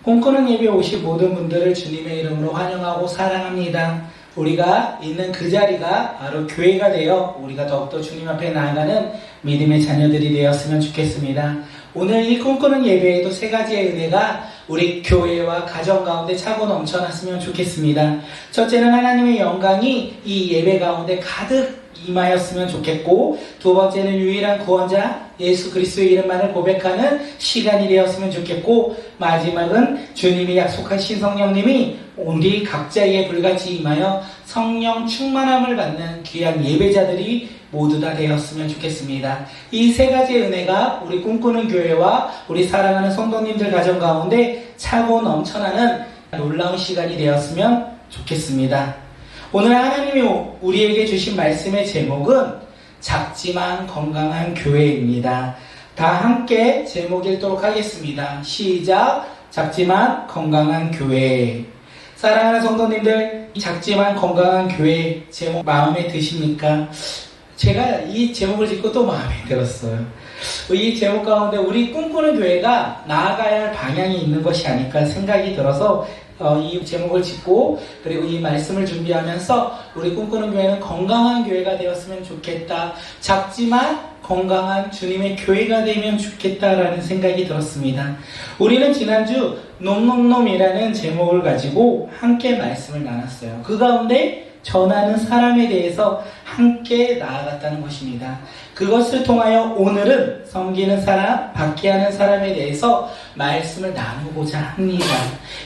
꿈꾸는 예배 오신 모든 분들을 주님의 이름으로 환영하고 사랑합니다. 우리가 있는 그 자리가 바로 교회가 되어 우리가 더욱더 주님 앞에 나아가는 믿음의 자녀들이 되었으면 좋겠습니다. 오늘 이 꿈꾸는 예배에도 세 가지의 은혜가 우리 교회와 가정 가운데 차고 넘쳐났으면 좋겠습니다. 첫째는 하나님의 영광이 이 예배 가운데 가득 임하였으면 좋겠고, 두 번째는 유일한 구원자 예수 그리스도의 이름만을 고백하는 시간이 되었으면 좋겠고, 마지막은 주님이 약속하신 성령님이 우리 각자에게 불같이 임하여 성령 충만함을 받는 귀한 예배자들이 모두 다 되었으면 좋겠습니다. 이 세 가지의 은혜가 우리 꿈꾸는 교회와 우리 사랑하는 성도님들 가정 가운데 차고 넘쳐나는 놀라운 시간이 되었으면 좋겠습니다. 오늘 하나님이 우리에게 주신 말씀의 제목은 작지만 건강한 교회입니다. 다 함께 제목 읽도록 하겠습니다. 시작! 작지만 건강한 교회. 사랑하는 성도님들, 작지만 건강한 교회 제목 마음에 드십니까? 제가 이 제목을 듣고 또 마음에 들었어요. 이 제목 가운데 우리 꿈꾸는 교회가 나아가야 할 방향이 있는 것이 아닐까 생각이 들어서 이 제목을 짓고, 그리고 이 말씀을 준비하면서 우리 꿈꾸는 교회는 건강한 교회가 되었으면 좋겠다, 작지만 건강한 주님의 교회가 되면 좋겠다라는 생각이 들었습니다. 우리는 지난주 놈놈놈이라는 제목을 가지고 함께 말씀을 나눴어요. 그 가운데 전하는 사람에 대해서 함께 나아갔다는 것입니다. 그것을 통하여 오늘은 섬기는 사람, 박해하는 사람에 대해서 말씀을 나누고자 합니다.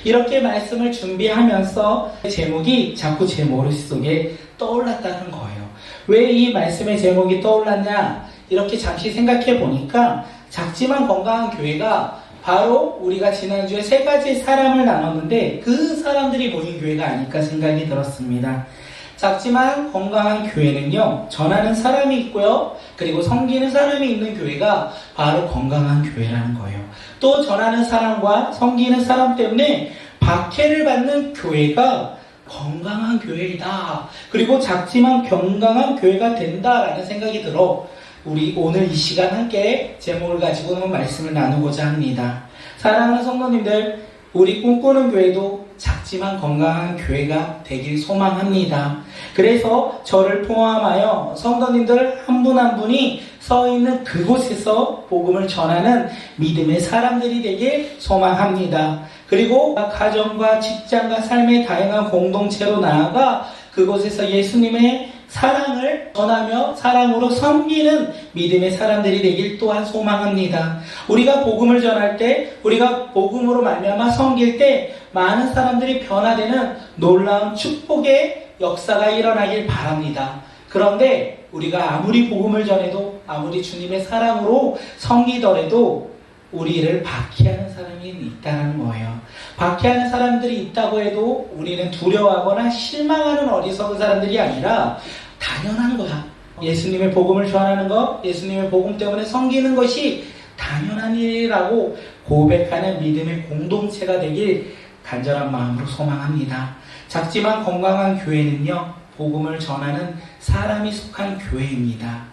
이렇게 말씀을 준비하면서 제목이 자꾸 제 머릿속에 떠올랐다는 거예요. 왜 이 말씀의 제목이 떠올랐냐? 이렇게 잠시 생각해 보니까 작지만 건강한 교회가 바로 우리가 지난주에 세 가지 사람을 나눴는데 그 사람들이 모인 교회가 아닐까 생각이 들었습니다. 작지만 건강한 교회는요, 전하는 사람이 있고요, 그리고 섬기는 사람이 있는 교회가 바로 건강한 교회라는 거예요. 또 전하는 사람과 섬기는 사람 때문에 박해를 받는 교회가 건강한 교회이다. 그리고 작지만 건강한 교회가 된다라는 생각이 들어 우리 오늘 이 시간 함께 제목을 가지고 한번 말씀을 나누고자 합니다. 사랑하는 성도님들, 우리 꿈꾸는 교회도 작지만 건강한 교회가 되길 소망합니다. 그래서 저를 포함하여 성도님들 한 분 한 분이 서 있는 그곳에서 복음을 전하는 믿음의 사람들이 되길 소망합니다. 그리고 가정과 직장과 삶의 다양한 공동체로 나아가 그곳에서 예수님의 사랑을 전하며 사랑으로 섬기는 믿음의 사람들이 되길 또한 소망합니다. 우리가 복음을 전할 때, 우리가 복음으로 말미암아 섬길 때 많은 사람들이 변화되는 놀라운 축복의 역사가 일어나길 바랍니다. 그런데 우리가 아무리 복음을 전해도, 아무리 주님의 사랑으로 섬기더라도 우리를 박해하는 사람이 있다는 거예요. 박해하는 사람들이 있다고 해도 우리는 두려워하거나 실망하는 어리석은 사람들이 아니라 당연한 거야. 예수님의 복음을 전하는 것, 예수님의 복음 때문에 섬기는 것이 당연한 일이라고 고백하는 믿음의 공동체가 되길 간절한 마음으로 소망합니다. 작지만 건강한 교회는요, 복음을 전하는 사람이 속한 교회입니다.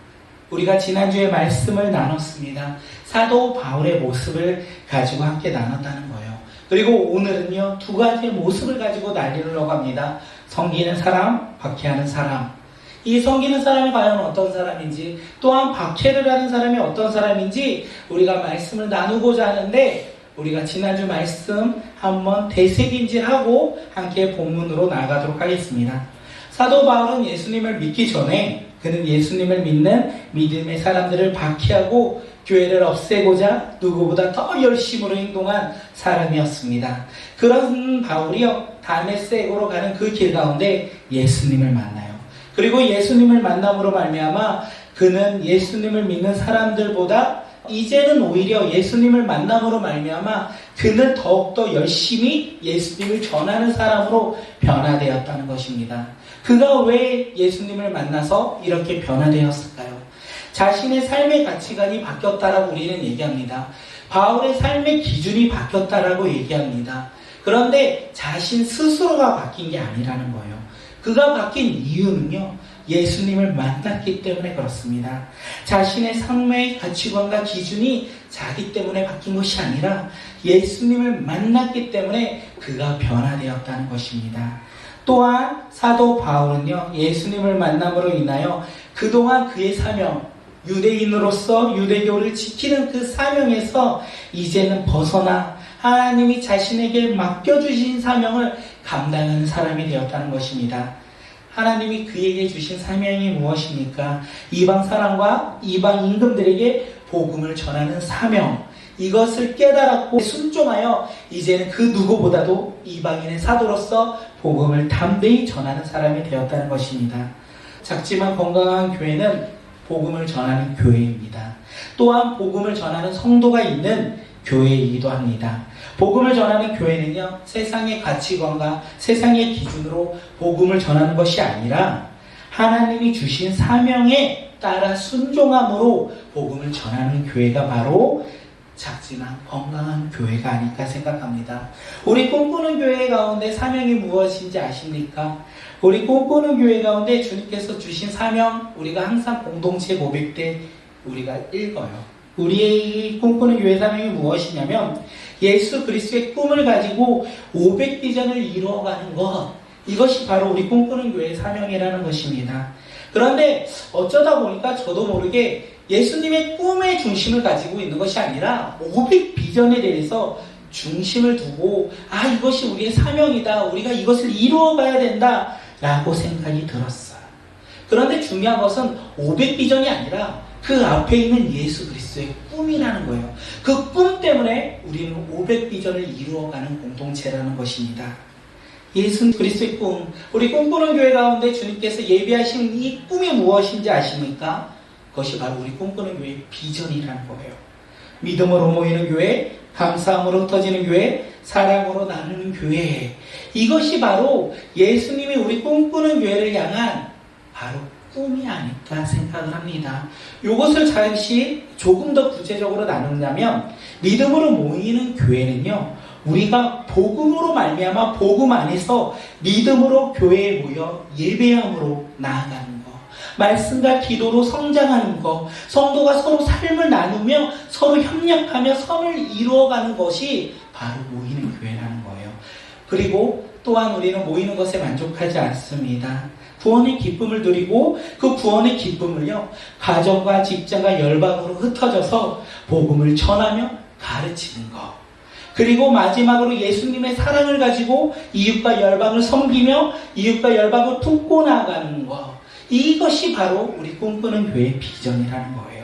우리가 지난주에 말씀을 나눴습니다. 사도 바울의 모습을 가지고 함께 나눴다는 거예요. 그리고 오늘은요, 두 가지의 모습을 가지고 나누려고 합니다. 섬기는 사람, 박해하는 사람. 이 섬기는 사람이 과연 어떤 사람인지, 또한 박해를 하는 사람이 어떤 사람인지 우리가 말씀을 나누고자 하는데, 우리가 지난주 말씀 한번 되새김질하고 함께 본문으로 나아가도록 하겠습니다. 사도 바울은 예수님을 믿기 전에 그는 예수님을 믿는 믿음의 사람들을 박해하고 교회를 없애고자 누구보다 더 열심으로 행동한 사람이었습니다. 그런 바울이요, 다메섹으로 가는 그 길 가운데 예수님을 만나요. 그리고 예수님을 만남으로 말미암아 그는 예수님을 믿는 사람들보다 이제는 오히려 예수님을 만남으로 말미암아 그는 더욱더 열심히 예수님을 전하는 사람으로 변화되었다는 것입니다. 그가 왜 예수님을 만나서 이렇게 변화되었을까요? 자신의 삶의 가치관이 바뀌었다라고 우리는 얘기합니다. 바울의 삶의 기준이 바뀌었다라고 얘기합니다. 그런데 자신 스스로가 바뀐 게 아니라는 거예요. 그가 바뀐 이유는요, 예수님을 만났기 때문에 그렇습니다. 자신의 삶의 가치관과 기준이 자기 때문에 바뀐 것이 아니라 예수님을 만났기 때문에 그가 변화되었다는 것입니다. 또한 사도 바울은요, 예수님을 만남으로 인하여 그동안 그의 사명, 유대인으로서 유대교를 지키는 그 사명에서 이제는 벗어나 하나님이 자신에게 맡겨주신 사명을 감당하는 사람이 되었다는 것입니다. 하나님이 그에게 주신 사명이 무엇입니까? 이방 사람과 이방 임금들에게 복음을 전하는 사명, 이것을 깨달았고 순종하여 이제는 그 누구보다도 이방인의 사도로서 복음을 담대히 전하는 사람이 되었다는 것입니다. 작지만 건강한 교회는 복음을 전하는 교회입니다. 또한 복음을 전하는 성도가 있는 교회이기도 합니다. 복음을 전하는 교회는요, 세상의 가치관과 세상의 기준으로 복음을 전하는 것이 아니라 하나님이 주신 사명에 따라 순종함으로 복음을 전하는 교회가 바로 작지만 건강한 교회가 아닐까 생각합니다. 우리 꿈꾸는 교회 가운데 사명이 무엇인지 아십니까? 우리 꿈꾸는 교회 가운데 주님께서 주신 사명, 우리가 항상 공동체 고백 때 우리가 읽어요. 우리의 꿈꾸는 교회 사명이 무엇이냐면 예수 그리스도의 꿈을 가지고 500비전을 이루어가는 것, 이것이 바로 우리 꿈꾸는 교회의 사명이라는 것입니다. 그런데 어쩌다 보니까 저도 모르게 예수님의 꿈의 중심을 가지고 있는 것이 아니라 500비전에 대해서 중심을 두고 이것이 우리의 사명이다, 우리가 이것을 이루어가야 된다 라고 생각이 들었어요. 그런데 중요한 것은 500비전이 아니라 그 앞에 있는 예수 그리스도의 꿈이라는 거예요. 그 꿈 때문에 우리는 500비전을 이루어가는 공동체라는 것입니다. 예수 그리스도의 꿈, 우리 꿈꾸는 교회 가운데 주님께서 예비하신 이 꿈이 무엇인지 아십니까? 그것이 바로 우리 꿈꾸는 교회의 비전이라는 거예요. 믿음으로 모이는 교회, 감사함으로 흩어지는 교회, 사랑으로 나누는 교회, 이것이 바로 예수님이 우리 꿈꾸는 교회를 향한 바로 꿈이 아닐까 생각을 합니다. 이것을 잠시 조금 더 구체적으로 나눈다면 믿음으로 모이는 교회는요, 우리가 복음으로 말미암아 복음 안에서 믿음으로 교회에 모여 예배함으로 나아가는 것, 말씀과 기도로 성장하는 것, 성도가 서로 삶을 나누며 서로 협력하며 선을 이루어가는 것이 바로 모이는 교회라는 거예요. 그리고 또한 우리는 모이는 것에 만족하지 않습니다. 구원의 기쁨을 누리고 그 구원의 기쁨을요, 가정과 직장과 열방으로 흩어져서 복음을 전하며 가르치는 것, 그리고 마지막으로 예수님의 사랑을 가지고 이웃과 열방을 섬기며 이웃과 열방을 품고 나아가는 것, 이것이 바로 우리 꿈꾸는 교회의 비전이라는 거예요.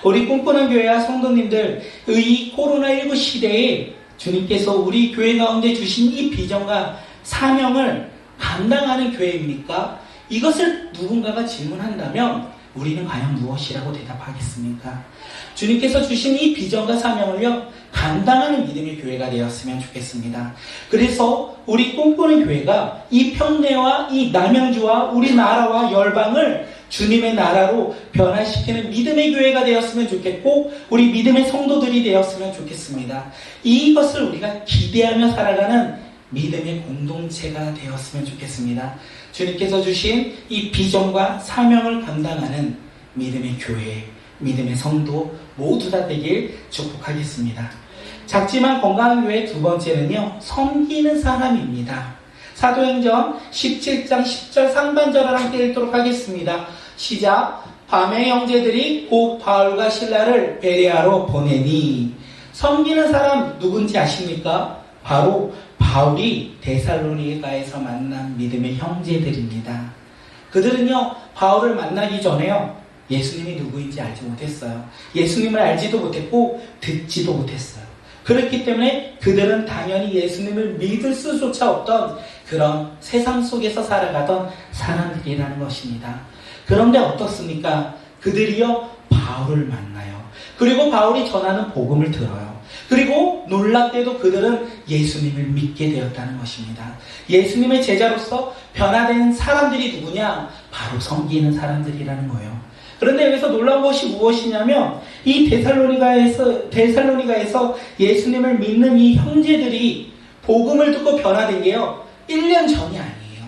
우리 꿈꾸는 교회와 성도님들, 이 코로나19 시대에 주님께서 우리 교회 가운데 주신 이 비전과 사명을 감당하는 교회입니까? 이것을 누군가가 질문한다면 우리는 과연 무엇이라고 대답하겠습니까? 주님께서 주신 이 비전과 사명을요, 감당하는 믿음의 교회가 되었으면 좋겠습니다. 그래서 우리 꿈꾸는 교회가 이 평내와 이 남양주와 우리나라와 열방을 주님의 나라로 변화시키는 믿음의 교회가 되었으면 좋겠고, 우리 믿음의 성도들이 되었으면 좋겠습니다. 이것을 우리가 기대하며 살아가는 믿음의 공동체가 되었으면 좋겠습니다. 주님께서 주신 이 비전과 사명을 감당하는 믿음의 교회, 믿음의 성도 모두 다 되길 축복하겠습니다. 작지만 건강한 교회 두 번째는요, 섬기는 사람입니다. 사도행전 17장 10절 상반절을 함께 읽도록 하겠습니다. 시작. 밤에 형제들이 곧 바울과 실라를 베레아로 보내니. 섬기는 사람 누군지 아십니까? 바로 바울이 데살로니가에서 만난 믿음의 형제들입니다. 그들은요, 바울을 만나기 전에요, 예수님이 누구인지 알지 못했어요. 예수님을 알지도 못했고 듣지도 못했어요. 그렇기 때문에 그들은 당연히 예수님을 믿을 수조차 없던 그런 세상 속에서 살아가던 사람들이라는 것입니다. 그런데 어떻습니까? 그들이요, 바울을 만나요. 그리고 바울이 전하는 복음을 들어요. 그리고 놀랍게도 그들은 예수님을 믿게 되었다는 것입니다. 예수님의 제자로서 변화된 사람들이 누구냐? 바로 섬기는 사람들이라는 거예요. 그런데 여기서 놀라운 것이 무엇이냐면 이 데살로니가에서 예수님을 믿는 이 형제들이 복음을 듣고 변화된 게요, 1년 전이 아니에요.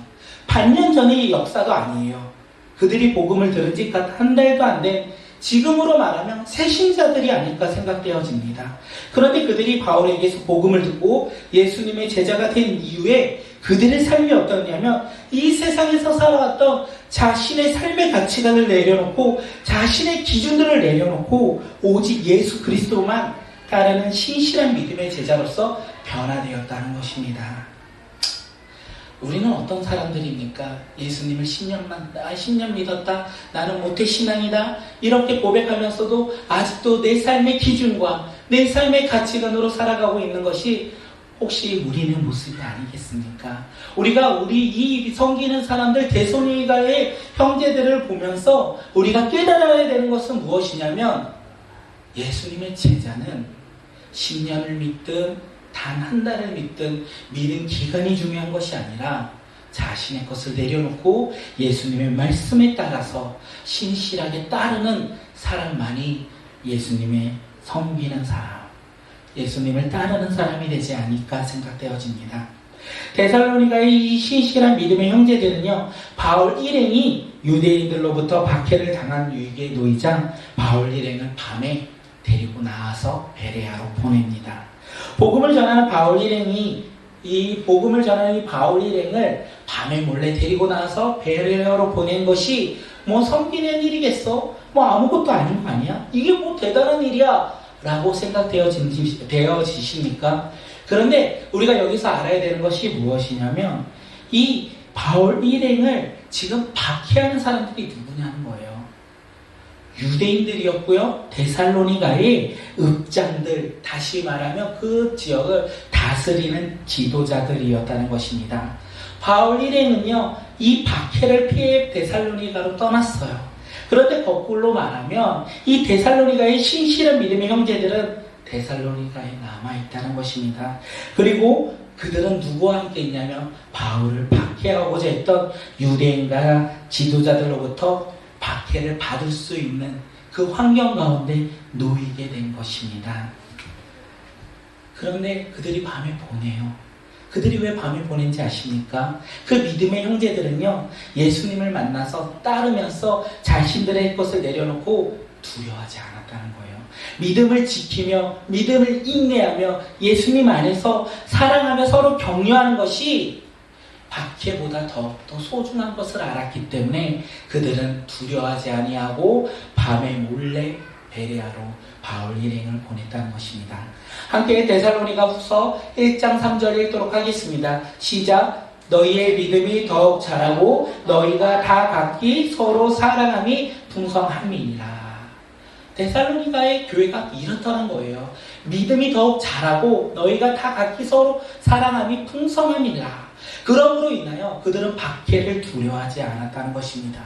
반년 전의 역사도 아니에요. 그들이 복음을 들은 지 한 달도 안 된 지금으로 말하면 새신자들이 아닐까 생각되어집니다. 그런데 그들이 바울에게서 복음을 듣고 예수님의 제자가 된 이후에 그들의 삶이 어떠냐면 이 세상에서 살아왔던 자신의 삶의 가치관을 내려놓고 자신의 기준들을 내려놓고 오직 예수 그리스도만 따르는 신실한 믿음의 제자로서 변화되었다는 것입니다. 우리는 어떤 사람들입니까? 예수님을 10년 믿었다. 나는 모태신앙이다. 이렇게 고백하면서도 아직도 내 삶의 기준과 내 삶의 가치관으로 살아가고 있는 것이 혹시 우리의 모습이 아니겠습니까? 우리가 이 섬기는 사람들 데살로니가의 형제들을 보면서 우리가 깨달아야 되는 것은 무엇이냐면 예수님의 제자는 10년을 믿든 단 한 달을 믿든 믿음 기간이 중요한 것이 아니라 자신의 것을 내려놓고 예수님의 말씀에 따라서 신실하게 따르는 사람만이 예수님의 섬기는 사람, 예수님을 따르는 사람이 되지 않을까 생각되어집니다. 데살로니가의 이 신실한 믿음의 형제들은요, 바울 일행이 유대인들로부터 박해를 당한 유익에 놓이자 바울 일행을 밤에 데리고 나와서 베레아로 보냅니다. 복음을 전하는 바울 일행을 밤에 몰래 데리고 나와서 베레아로 보낸 것이 뭐 섬기는 일이겠어? 뭐 아무것도 아닌 거 아니야? 이게 뭐 대단한 일이야? 라고 생각되어지십니까? 그런데 우리가 여기서 알아야 되는 것이 무엇이냐면 이 바울 일행을 지금 박해하는 사람들이 누구냐는 거예요. 유대인들이었고요. 데살로니가의 읍장들, 다시 말하면 그 지역을 다스리는 지도자들이었다는 것입니다. 바울 일행은요, 이 박해를 피해 데살로니가로 떠났어요. 그런데 거꾸로 말하면 이 데살로니가의 신실한 믿음의 형제들은 데살로니가에 남아있다는 것입니다. 그리고 그들은 누구와 함께 있냐면 바울을 박해하고자 했던 유대인과 지도자들로부터 박해를 받을 수 있는 그 환경 가운데 놓이게 된 것입니다. 그런데 그들이 밤에 보내요. 그들이 왜 밤에 보낸지 아십니까? 그 믿음의 형제들은요, 예수님을 만나서 따르면서 자신들의 것을 내려놓고 두려워하지 않았다는 거예요. 믿음을 지키며 믿음을 인내하며 예수님 안에서 사랑하며 서로 격려하는 것이 박해보다 더 소중한 것을 알았기 때문에 그들은 두려워하지 아니하고 밤에 몰래 베레아로 바울 일행을 보냈다는 것입니다. 함께 데살로니가 후서 1장 3절 읽도록 하겠습니다. 시작. 너희의 믿음이 더욱 자라고 너희가 다 각기 서로 사랑함이 풍성함이니라. 데살로니가의 교회가 이렇다는 거예요. 믿음이 더욱 자라고 너희가 다 각기 서로 사랑함이 풍성함이니라. 그러므로 인하여 그들은 박해를 두려워하지 않았다는 것입니다.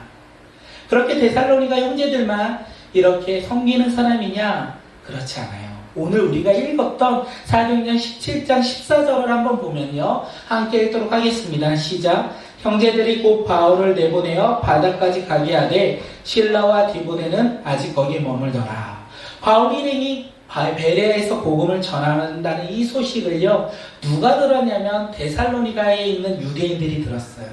그렇게 데살로니가 형제들만 이렇게 섬기는 사람이냐? 그렇지 않아요. 오늘 우리가 읽었던 사도행전 17장 14절을 한번 보면요, 함께 읽도록 하겠습니다. 시작. 형제들이 곧 바울을 내보내어 바다까지 가게 하되 실라와 디보네는 아직 거기에 머물더라. 바울 일행이 베레아에서 복음을 전한다는 이 소식을요, 누가 들었냐면 데살로니가에 있는 유대인들이 들었어요.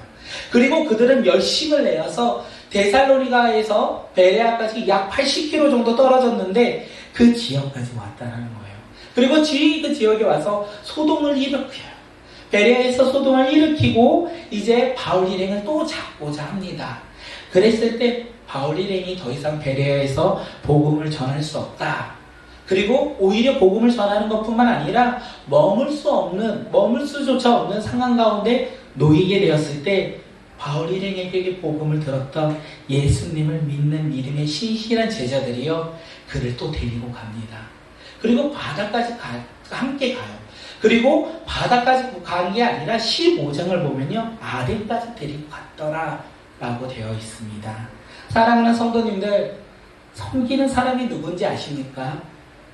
그리고 그들은 열심을 내어서 데살로니가에서 베레아까지 약 80km 정도 떨어졌는데 그 지역까지 왔다는 거예요. 그리고 그 지역에 와서 소동을 일으켜요. 베레아에서 소동을 일으키고 이제 바울 일행을 또 잡고자 합니다. 그랬을 때 바울 일행이 더 이상 베레아에서 복음을 전할 수 없다. 그리고 오히려 복음을 전하는 것뿐만 아니라 머물 수조차 없는 상황 가운데 놓이게 되었을 때 바울 일행에게 복음을 들었던 예수님을 믿는 믿음의 신실한 제자들이요, 그를 또 데리고 갑니다. 그리고 바다까지 함께 가요. 그리고 바다까지 간 게 아니라 15장을 보면요, 아덴까지 데리고 갔더라 라고 되어 있습니다. 사랑하는 성도님들, 섬기는 사람이 누군지 아십니까?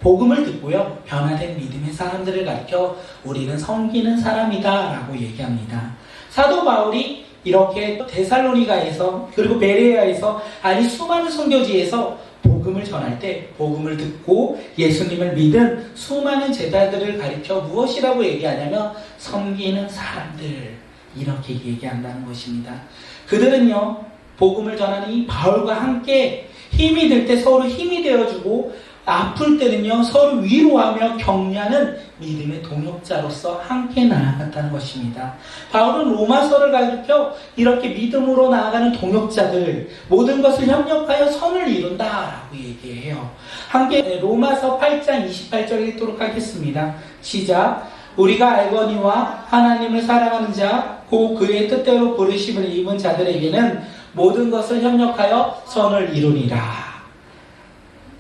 복음을 듣고요, 변화된 믿음의 사람들을 가리켜 우리는 섬기는 사람이다 라고 얘기합니다. 사도 바울이 이렇게 데살로니가에서 그리고 베레아에서 아니 수많은 선교지에서 복음을 전할 때 복음을 듣고 예수님을 믿은 수많은 제자들을 가리켜 무엇이라고 얘기하냐면 섬기는 사람들, 이렇게 얘기한다는 것입니다. 그들은요, 복음을 전하는 이 바울과 함께 힘이 들 때 서로 힘이 되어주고 아플 때는요 서로 위로하며 격려하는 믿음의 동역자로서 함께 나아갔다는 것입니다. 바울은 로마서를 가르쳐 이렇게 믿음으로 나아가는 동역자들 모든 것을 협력하여 선을 이룬다라고 얘기해요. 함께 로마서 8장 28절 읽도록 하겠습니다. 시작. 우리가 알거니와 하나님을 사랑하는 자 곧 그의 뜻대로 부르심을 입은 자들에게는 모든 것을 협력하여 선을 이루니라.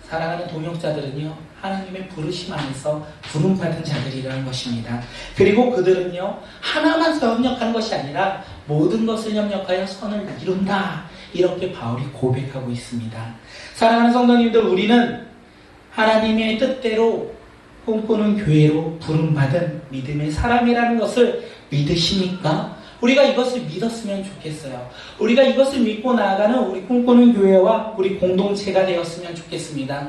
사랑하는 동역자들은요 하나님의 부르심 안에서 부름받은 자들이라는 것입니다. 그리고 그들은요 하나만 협력하는 것이 아니라 모든 것을 협력하여 선을 이룬다, 이렇게 바울이 고백하고 있습니다. 사랑하는 성도님들, 우리는 하나님의 뜻대로 꿈꾸는 교회로 부름받은 믿음의 사람이라는 것을 믿으십니까? 우리가 이것을 믿었으면 좋겠어요. 우리가 이것을 믿고 나아가는 우리 꿈꾸는 교회와 우리 공동체가 되었으면 좋겠습니다.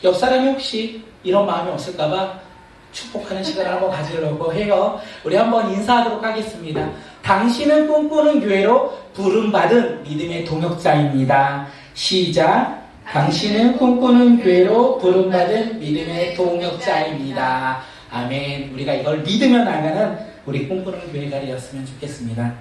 옆 사람이 혹시 이런 마음이 없을까봐 축복하는 시간을 한번 가지려고 해요. 우리 한번 인사하도록 하겠습니다. 당신은 꿈꾸는 교회로 부름받은 믿음의 동역자입니다. 시작. 당신은 꿈꾸는 교회로 부름받은 믿음의 동역자입니다. 아멘. 우리가 이걸 믿으며 나가는 우리 꿈꾸는 교회가 되었으면 좋겠습니다.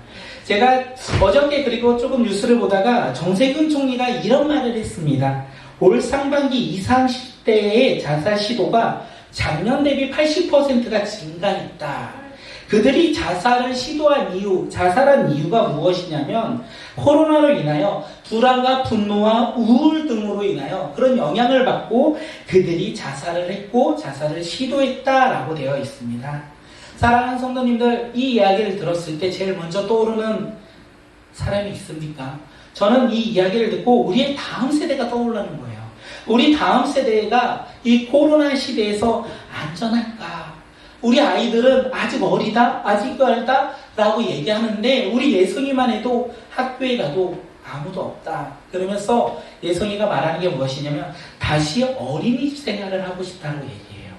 제가 어저께 그리고 조금 뉴스를 보다가 정세균 총리가 이런 말을 했습니다. 올 상반기 20, 30대의 자살 시도가 작년 대비 80%가 증가했다. 그들이 자살을 시도한 이유, 자살한 이유가 무엇이냐면 코로나로 인하여 불안과 분노와 우울 등으로 인하여 그런 영향을 받고 그들이 자살을 했고 자살을 시도했다라고 되어 있습니다. 사랑하는 성도님들, 이 이야기를 들었을 때 제일 먼저 떠오르는 사람이 있습니까? 저는 이 이야기를 듣고 우리의 다음 세대가 떠오르는 거예요. 우리 다음 세대가 이 코로나 시대에서 안전할까? 우리 아이들은 아직 어리다, 아직 어리다 라고 얘기하는데 우리 예성이만 해도 학교에 가도 아무도 없다. 그러면서 예성이가 말하는 게 무엇이냐면 다시 어린이집 생활을 하고 싶다고 얘기해요.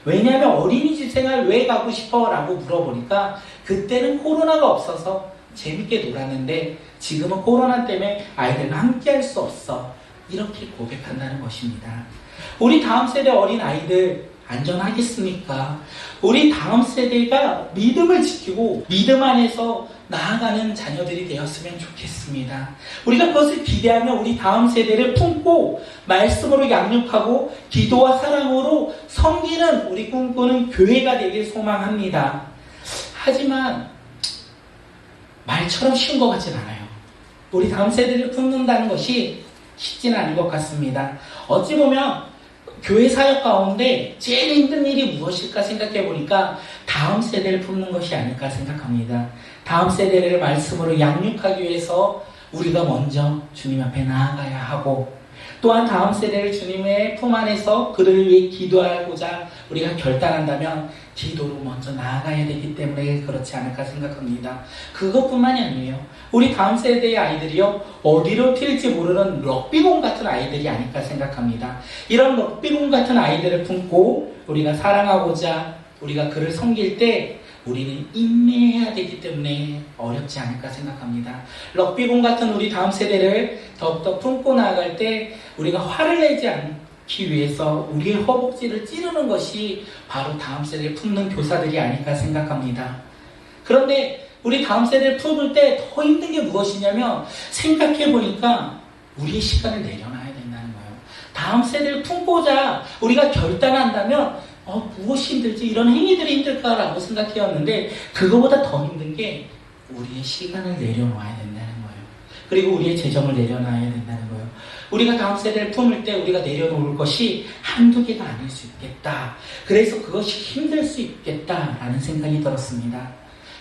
왜냐하면 어린이집 생활 왜 가고 싶어? 라고 물어보니까 그때는 코로나가 없어서 재밌게 놀았는데 지금은 코로나 때문에 아이들과 함께 할 수 없어. 이렇게 고백한다는 것입니다. 우리 다음 세대 어린 아이들 안전하겠습니까? 우리 다음 세대가 믿음을 지키고 믿음 안에서 나아가는 자녀들이 되었으면 좋겠습니다. 우리가 그것을 기대하며 우리 다음 세대를 품고 말씀으로 양육하고 기도와 사랑으로 섬기는 우리 꿈꾸는 교회가 되길 소망합니다. 하지만 말처럼 쉬운 것 같진 않아요. 우리 다음 세대를 품는다는 것이 쉽지는 않은 것 같습니다. 어찌 보면 교회 사역 가운데 제일 힘든 일이 무엇일까 생각해 보니까 다음 세대를 품는 것이 아닐까 생각합니다. 다음 세대를 말씀으로 양육하기 위해서 우리가 먼저 주님 앞에 나아가야 하고 또한 다음 세대를 주님의 품 안에서 그를 위해 기도하고자 우리가 결단한다면 기도로 먼저 나아가야 되기 때문에 그렇지 않을까 생각합니다. 그것뿐만이 아니에요. 우리 다음 세대의 아이들이요 어디로 튈지 모르는 럭비공 같은 아이들이 아닐까 생각합니다. 이런 럭비공 같은 아이들을 품고 우리가 사랑하고자 우리가 그를 섬길 때 우리는 인내해야 되기 때문에 어렵지 않을까 생각합니다. 럭비공 같은 우리 다음 세대를 더욱더 품고 나아갈 때 우리가 화를 내지 않기 위해서 우리의 허벅지를 찌르는 것이 바로 다음 세대를 품는 교사들이 아닐까 생각합니다. 그런데 우리 다음 세대를 품을 때 더 힘든 게 무엇이냐면 생각해보니까 우리의 시간을 내려놔야 된다는 거예요. 다음 세대를 품고자 우리가 결단한다면 무엇이 힘들지? 이런 행위들이 힘들까라고 생각해왔는데 그거보다 더 힘든 게 우리의 시간을 내려놓아야 된다는 거예요. 그리고 우리의 재정을 내려놔야 된다는 거예요. 우리가 다음 세대를 품을 때 우리가 내려놓을 것이 한두 개가 아닐 수 있겠다. 그래서 그것이 힘들 수 있겠다라는 생각이 들었습니다.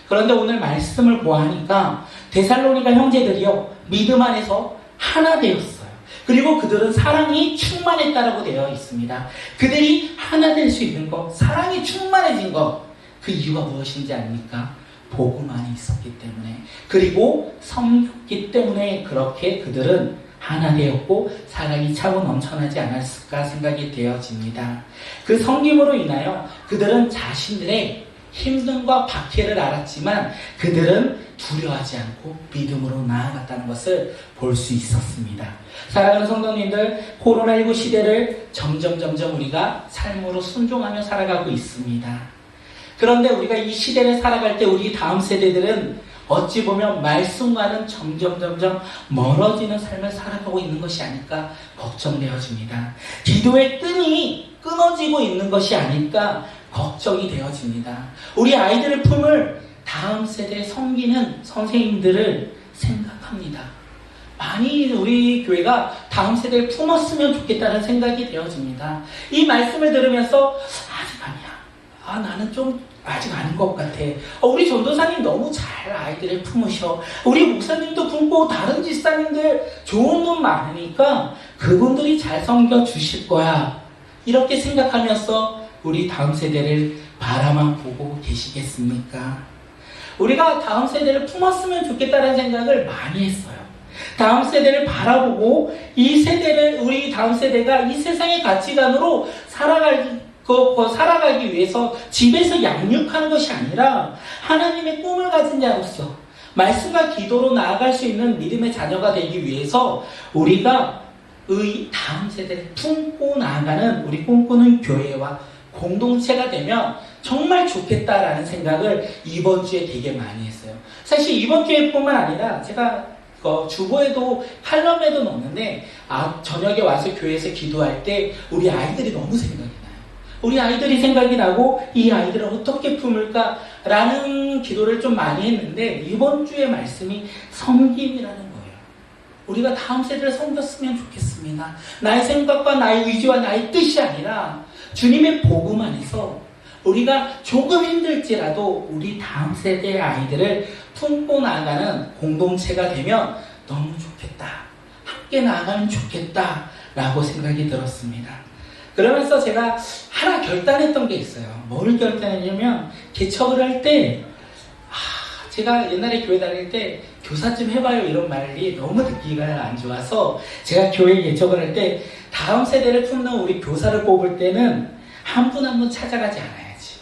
그런데 오늘 말씀을 보아하니까 데살로니가 형제들이요 믿음 안에서 하나 되었어요. 그리고 그들은 사랑이 충만했다라고 되어 있습니다. 그들이 하나 될 수 있는 것, 사랑이 충만해진 것, 그 이유가 무엇인지 압니까? 복음 안에 있었기 때문에, 그리고 섬겼기 때문에 그렇게 그들은 하나 되었고 사랑이 차고 넘쳐나지 않았을까 생각이 되어집니다. 그 섬김으로 인하여 그들은 자신들의 힘듦과 박해를 알았지만 그들은 두려워하지 않고 믿음으로 나아갔다는 것을 볼 수 있었습니다. 사랑하는 성도님들, 코로나19 시대를 점점 우리가 삶으로 순종하며 살아가고 있습니다. 그런데 우리가 이 시대를 살아갈 때 우리 다음 세대들은 어찌 보면 말씀과는 점점 멀어지는 삶을 살아가고 있는 것이 아닐까 걱정되어집니다. 기도의 끈이 끊어지고 있는 것이 아닐까 걱정이 되어집니다. 우리 아이들을 품을 다음 세대에 섬기는 선생님들을 생각합니다. 많이 우리 교회가 다음 세대를 품었으면 좋겠다는 생각이 되어집니다. 이 말씀을 들으면서 아직 아니야. 나는 좀 아직 아닌 것 같아. 우리 전도사님 너무 잘 아이들을 품으셔. 우리 목사님도 품고 다른 집사님들 좋은 분 많으니까 그분들이 잘 섬겨주실 거야. 이렇게 생각하면서 우리 다음 세대를 바라만 보고 계시겠습니까? 우리가 다음 세대를 품었으면 좋겠다는 생각을 많이 했어요. 다음 세대를 바라보고 이 세대를 우리 다음 세대가 이 세상의 가치관으로 살아가기 위해서 집에서 양육하는 것이 아니라 하나님의 꿈을 가진 자로서 말씀과 기도로 나아갈 수 있는 믿음의 자녀가 되기 위해서 우리가 다음 세대를 품고 나아가는 우리 꿈꾸는 교회와 공동체가 되면 정말 좋겠다라는 생각을 이번 주에 되게 많이 했어요. 사실 이번 주에뿐만 아니라 제가 주보에도 칼럼에도 넣었는데 저녁에 와서 교회에서 기도할 때 우리 아이들이 너무 생각이 나요. 우리 아이들이 생각이 나고 이 아이들을 어떻게 품을까 라는 기도를 좀 많이 했는데 이번 주의 말씀이 섬김이라는 거예요. 우리가 다음 세대를 섬겼으면 좋겠습니다. 나의 생각과 나의 의지와 나의 뜻이 아니라 주님의 복음 안에서 우리가 조금 힘들지라도 우리 다음 세대의 아이들을 품고 나아가는 공동체가 되면 너무 좋겠다. 함께 나아가면 좋겠다. 라고 생각이 들었습니다. 그러면서 제가 하나 결단했던 게 있어요. 뭐를 결단했냐면 개척을 할 때 제가 옛날에 교회 다닐 때 교사 좀 해봐요 이런 말이 너무 듣기가 안 좋아서 제가 교회 개척을 할 때 다음 세대를 품는 우리 교사를 뽑을 때는 한 분 한 분 찾아가지 않아야지.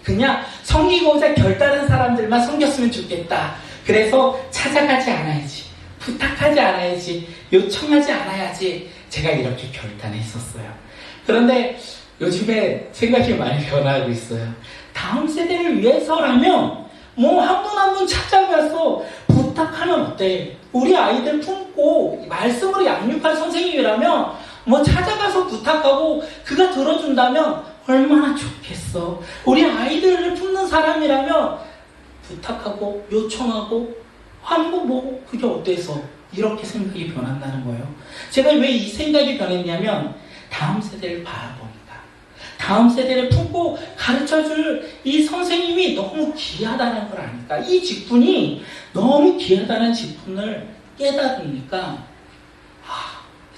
그냥 섬기고자 결단한 사람들만 섬겼으면 좋겠다. 그래서 찾아가지 않아야지. 부탁하지 않아야지. 요청하지 않아야지. 제가 이렇게 결단했었어요. 그런데 요즘에 생각이 많이 변하고 있어요. 다음 세대를 위해서라면 한 분 한 분 찾아가서 부탁하면 어때? 우리 아이들 품고 말씀으로 양육할 선생님이라면 찾아가서 부탁하고 그가 들어준다면 얼마나 좋겠어. 우리 아이들을 품는 사람이라면 부탁하고 요청하고 한번 그게 어때서 이렇게 생각이 변한다는 거예요. 제가 왜 이 생각이 변했냐면 다음 세대를 바라보니까 다음 세대를 품고 가르쳐줄 이 선생님이 너무 귀하다는 걸 아니까 이 직분이 너무 귀하다는 직분을 깨달으니까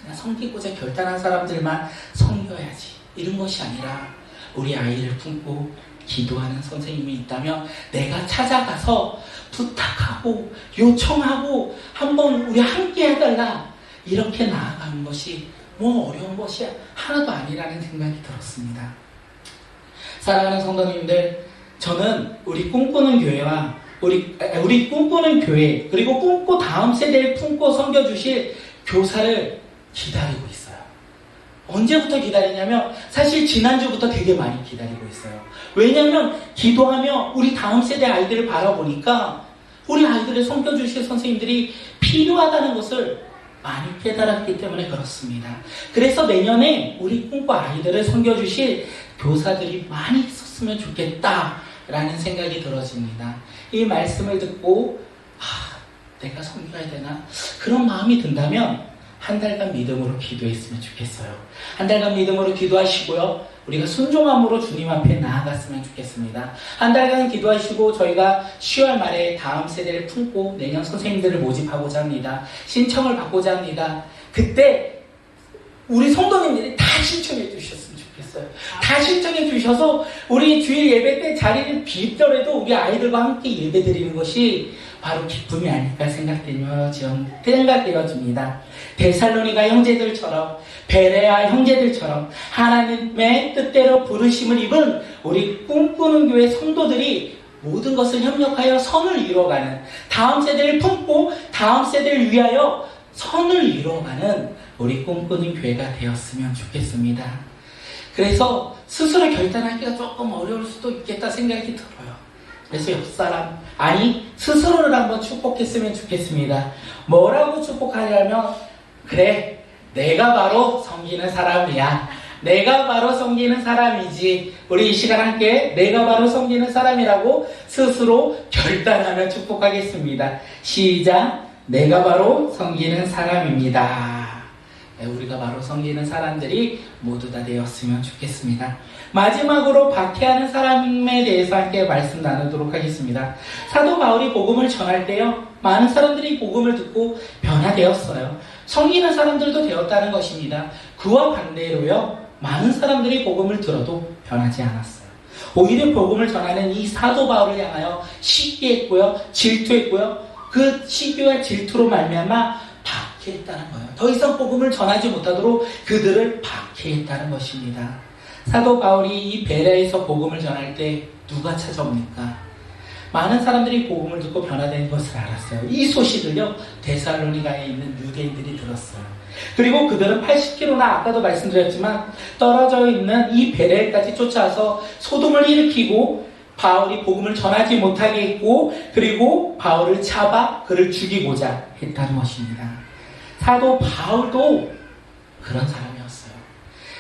그냥 섬기고자 결단한 사람들만 섬겨야지 이런 것이 아니라 우리 아이를 품고 기도하는 선생님이 있다면 내가 찾아가서 부탁하고 요청하고 한번 우리 함께 해달라 이렇게 나아가는 것이 어려운 것이 하나도 아니라는 생각이 들었습니다. 사랑하는 성도님들, 저는 우리 꿈꾸는 교회와 우리 꿈꾸는 교회 그리고 꿈꾸 다음 세대를 품고 섬겨주실 교사를 기다리고 있어요. 언제부터 기다리냐면 사실 지난주부터 되게 많이 기다리고 있어요. 왜냐하면 기도하며 우리 다음 세대 아이들을 바라보니까 우리 아이들을 섬겨주실 선생님들이 필요하다는 것을 많이 깨달았기 때문에 그렇습니다. 그래서 내년에 우리 꿈꾸 아이들을 섬겨주실 교사들이 많이 있었으면 좋겠다라는 생각이 들어집니다. 이 말씀을 듣고 내가 섬겨야 되나? 그런 마음이 든다면 한 달간 믿음으로 기도했으면 좋겠어요. 한 달간 믿음으로 기도하시고요. 우리가 순종함으로 주님 앞에 나아갔으면 좋겠습니다. 한 달간 기도하시고 저희가 10월 말에 다음 세대를 품고 내년 선생님들을 모집하고자 합니다. 신청을 받고자 합니다. 그때 우리 성도님들이 다 신청해 주셨으면 좋겠어요. 좋겠어요. 다 신청해 주셔서 우리 주일 예배 때 자리를 비더라도 우리 아이들과 함께 예배 드리는 것이 바로 기쁨이 아닐까 생각되어집니다. 데살로니가 형제들처럼 베레아 형제들처럼 하나님의 뜻대로 부르심을 입은 우리 꿈꾸는 교회 성도들이 모든 것을 협력하여 선을 이루어가는, 다음 세대를 품고 다음 세대를 위하여 선을 이루어가는 우리 꿈꾸는 교회가 되었으면 좋겠습니다. 그래서 스스로 결단하기가 조금 어려울 수도 있겠다 생각이 들어요. 그래서 옆사람, 아니 스스로를 한번 축복했으면 좋겠습니다. 뭐라고 축복하냐면, 그래, 내가 바로 섬기는 사람이야. 내가 바로 섬기는 사람이지. 우리 이 시간 함께 내가 바로 섬기는 사람이라고 스스로 결단하며 축복하겠습니다. 시작. 내가 바로 섬기는 사람입니다. 네, 우리가 바로 섬기는 사람들이 모두 다 되었으면 좋겠습니다. 마지막으로 박해하는 사람에 대해서 함께 말씀 나누도록 하겠습니다. 사도 바울이 복음을 전할 때요, 많은 사람들이 복음을 듣고 변화되었어요. 섬기는 사람들도 되었다는 것입니다. 그와 반대로요, 많은 사람들이 복음을 들어도 변하지 않았어요. 오히려 복음을 전하는 이 사도 바울을 향하여 시기했고요, 질투했고요, 그 시기와 질투로 말미암아 박해했다는 거예요. 더 이상 복음을 전하지 못하도록 그들을 박해했다는 것입니다. 사도 바울이 이 베레아에서 복음을 전할 때 누가 찾아옵니까? 많은 사람들이 복음을 듣고 변화된 것을 알았어요. 이 소식을요, 데살로니가에 있는 유대인들이 들었어요. 그리고 그들은 80km나 아까도 말씀드렸지만 떨어져 있는 이 베레아까지 쫓아와서 소동을 일으키고 바울이 복음을 전하지 못하게 했고, 그리고 바울을 잡아 그를 죽이고자 했다는 것입니다. 사도 바울도 그런 사람이었어요.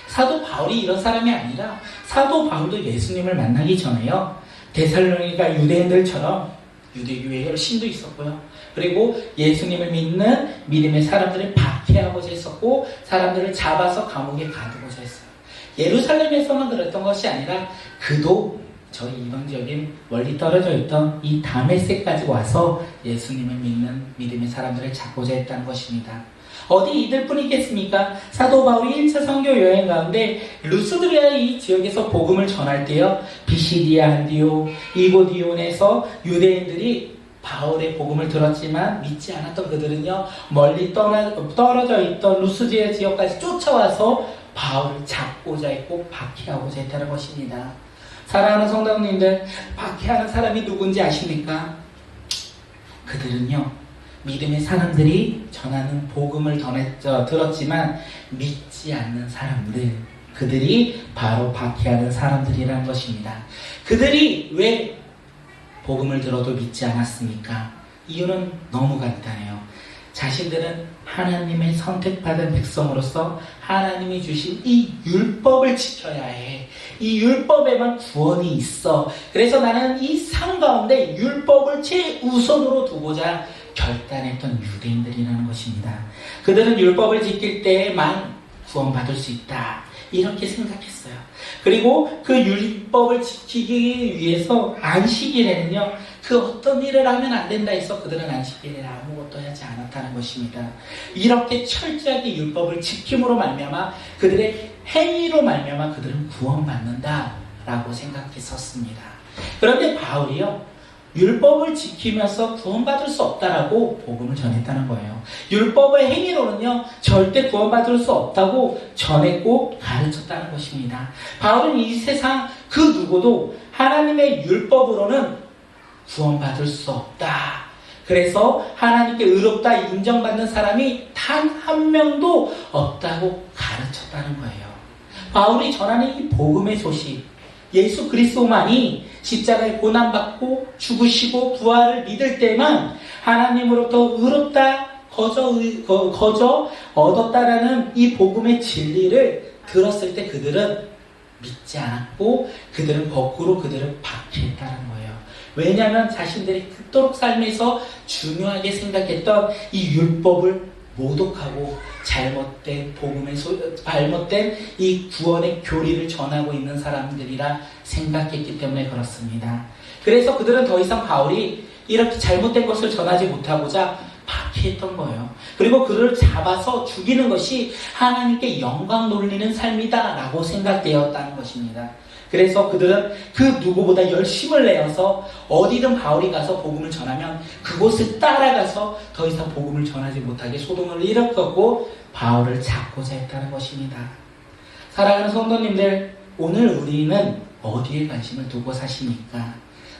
사도 바울이 이런 사람이 아니라 사도 바울도 예수님을 만나기 전에요, 데살로니가 유대인들처럼 유대교회에 열심도 있었고요, 그리고 예수님을 믿는 믿음의 사람들을 박해하고자 했었고, 사람들을 잡아서 감옥에 가두고자 했어요. 예루살렘에서만 그랬던 것이 아니라 그도 저희 이방 지역인 멀리 떨어져 있던 이 다메섹까지 와서 예수님을 믿는 믿음의 사람들을 잡고자 했다는 것입니다. 어디 이들뿐이겠습니까? 사도 바울이 1차 선교 여행 가운데 루스드리아 이 지역에서 복음을 전할 때요, 비시디아 안디오 이고디온에서 유대인들이 바울의 복음을 들었지만 믿지 않았던 그들은요, 멀리 떨어져 있던 루스드리아 지역까지 쫓아와서 바울을 잡고자 했고 박해하고자 했다는 것입니다. 사랑하는 성도님들, 박해하는 사람이 누군지 아십니까? 그들은요, 믿음의 사람들이 전하는 복음을 들었지만 믿지 않는 사람들, 그들이 바로 박해하는 사람들이라는 것입니다. 그들이 왜 복음을 들어도 믿지 않았습니까? 이유는 너무 간단해요. 자신들은 하나님의 선택받은 백성으로서 하나님이 주신 이 율법을 지켜야 해. 이 율법에만 구원이 있어. 그래서 나는 이 삶 가운데 율법을 최우선으로 두고자 결단했던 유대인들이라는 것입니다. 그들은 율법을 지킬 때만 구원받을 수 있다, 이렇게 생각했어요. 그리고 그 율법을 지키기 위해서 안식일에는요, 그 어떤 일을 하면 안 된다 해서 그들은 안식일에 아무것도 하지 않았다는 것입니다. 이렇게 철저하게 율법을 지킴으로 말미암아 그들의 행위로 말미암아 그들은 구원받는다라고 생각했었습니다. 그런데 바울이요, 율법을 지키면서 구원받을 수 없다라고 복음을 전했다는 거예요. 율법의 행위로는요, 절대 구원받을 수 없다고 전했고 가르쳤다는 것입니다. 바울은 이 세상 그 누구도 하나님의 율법으로는 구원받을 수 없다. 그래서 하나님께 의롭다 인정받는 사람이 단 한 명도 없다고 가르쳤다는 거예요. 바울이 전하는 이 복음의 소식, 예수 그리스도만이 십자가에 고난받고 죽으시고 부활을 믿을 때만 하나님으로부터 의롭다 거저 얻었다라는 이 복음의 진리를 들었을 때 그들은 믿지 않았고, 그들은 거꾸로 그들을 박해했다는 거예요. 왜냐하면 자신들이 그토록 삶에서 중요하게 생각했던 이 율법을 모독하고 잘못된 잘못된 이 구원의 교리를 전하고 있는 사람들이라 생각했기 때문에 그렇습니다. 그래서 그들은 더 이상 바울이 이렇게 잘못된 것을 전하지 못하고자 박해했던 거예요. 그리고 그를 잡아서 죽이는 것이 하나님께 영광 돌리는 삶이다 라고 생각되었다는 것입니다. 그래서 그들은 그 누구보다 열심을 내어서 어디든 바울이 가서 복음을 전하면 그곳을 따라가서 더 이상 복음을 전하지 못하게 소동을 일으켰고 바울을 잡고자 했다는 것입니다. 사랑하는 성도님들, 오늘 우리는 어디에 관심을 두고 사십니까?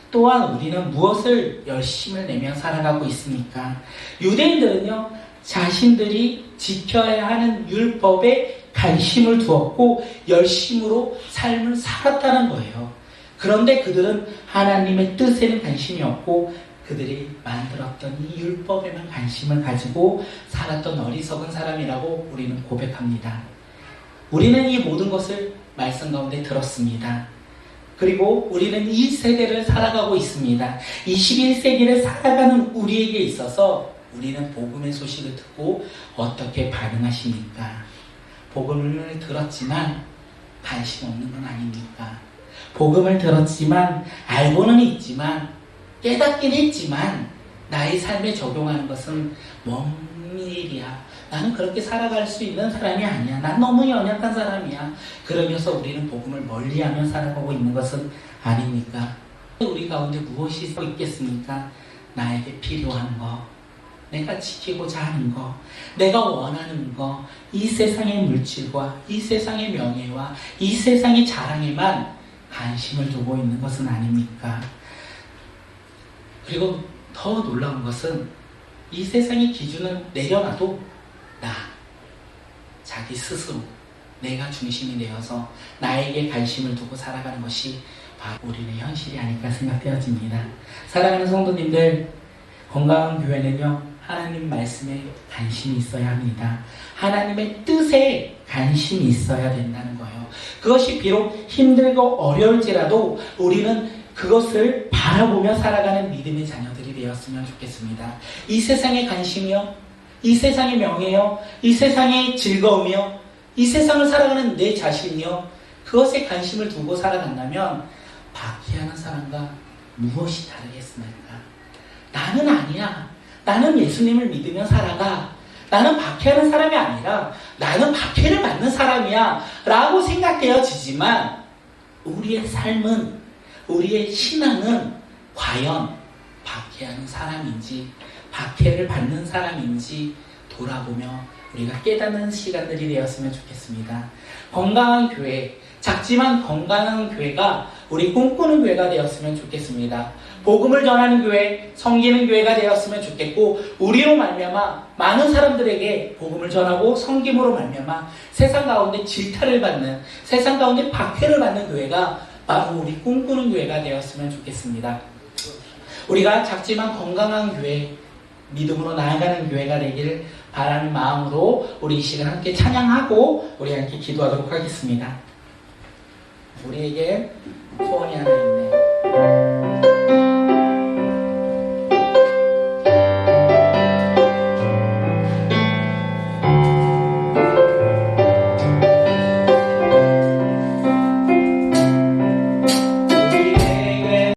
또한 우리는 무엇을 열심을 내며 살아가고 있습니까? 유대인들은요, 자신들이 지켜야 하는 율법에 관심을 두었고 열심으로 삶을 살았다는 거예요. 그런데 그들은 하나님의 뜻에는 관심이 없고 그들이 만들었던 이 율법에만 관심을 가지고 살았던 어리석은 사람이라고 우리는 고백합니다. 우리는 이 모든 것을 말씀 가운데 들었습니다. 그리고 우리는 이 세대를 살아가고 있습니다. 21세기를 살아가는 우리에게 있어서 우리는 복음의 소식을 듣고 어떻게 반응하십니까? 복음을 들었지만 관심 없는 건 아닙니까? 복음을 들었지만 알고는 있지만 깨닫긴 했지만 나의 삶에 적용하는 것은 먼 일이야. 나는 그렇게 살아갈 수 있는 사람이 아니야. 난 너무 연약한 사람이야. 그러면서 우리는 복음을 멀리하며 살아가고 있는 것은 아닙니까? 우리 가운데 무엇이 있겠습니까? 나에게 필요한 거, 내가 지키고자 하는 거, 내가 원하는 거, 이 세상의 물질과 이 세상의 명예와 이 세상의 자랑에만 관심을 두고 있는 것은 아닙니까? 그리고 더 놀라운 것은 이 세상의 기준을 내려놔도 자기 스스로 내가 중심이 되어서 나에게 관심을 두고 살아가는 것이 바로 우리의 현실이 아닐까 생각되어집니다. 사랑하는 성도님들, 건강한 교회는요, 하나님 말씀에 관심이 있어야 합니다. 하나님의 뜻에 관심이 있어야 된다는 거예요. 그것이 비록 힘들고 어려울지라도 우리는 그것을 바라보며 살아가는 믿음의 자녀들이 되었으면 좋겠습니다. 이 세상의 관심이요, 이 세상의 명예요, 이 세상의 즐거움이요, 이 세상을 살아가는 내 자신이요, 그것에 관심을 두고 살아간다면 박해하는 사람과 무엇이 다르겠습니까? 나는 아니야. 나는 예수님을 믿으며 살아가. 나는 박해하는 사람이 아니라 나는 박해를 받는 사람이야 라고 생각되어지지만 우리의 삶은, 우리의 신앙은 과연 박해하는 사람인지 박해를 받는 사람인지 돌아보며 우리가 깨닫는 시간들이 되었으면 좋겠습니다. 건강한 교회, 작지만 건강한 교회가 우리 꿈꾸는 교회가 되었으면 좋겠습니다. 복음을 전하는 교회, 섬기는 교회가 되었으면 좋겠고, 우리로 말미암아 많은 사람들에게 복음을 전하고 섬김으로 말미암아 세상 가운데 질타를 받는, 세상 가운데 박해를 받는 교회가 바로 우리 꿈꾸는 교회가 되었으면 좋겠습니다. 우리가 작지만 건강한 교회, 믿음으로 나아가는 교회가 되기를 바라는 마음으로 우리 이 시간 함께 찬양하고 우리 함께 기도하도록 하겠습니다. 우리에게 소원이 하나 있네.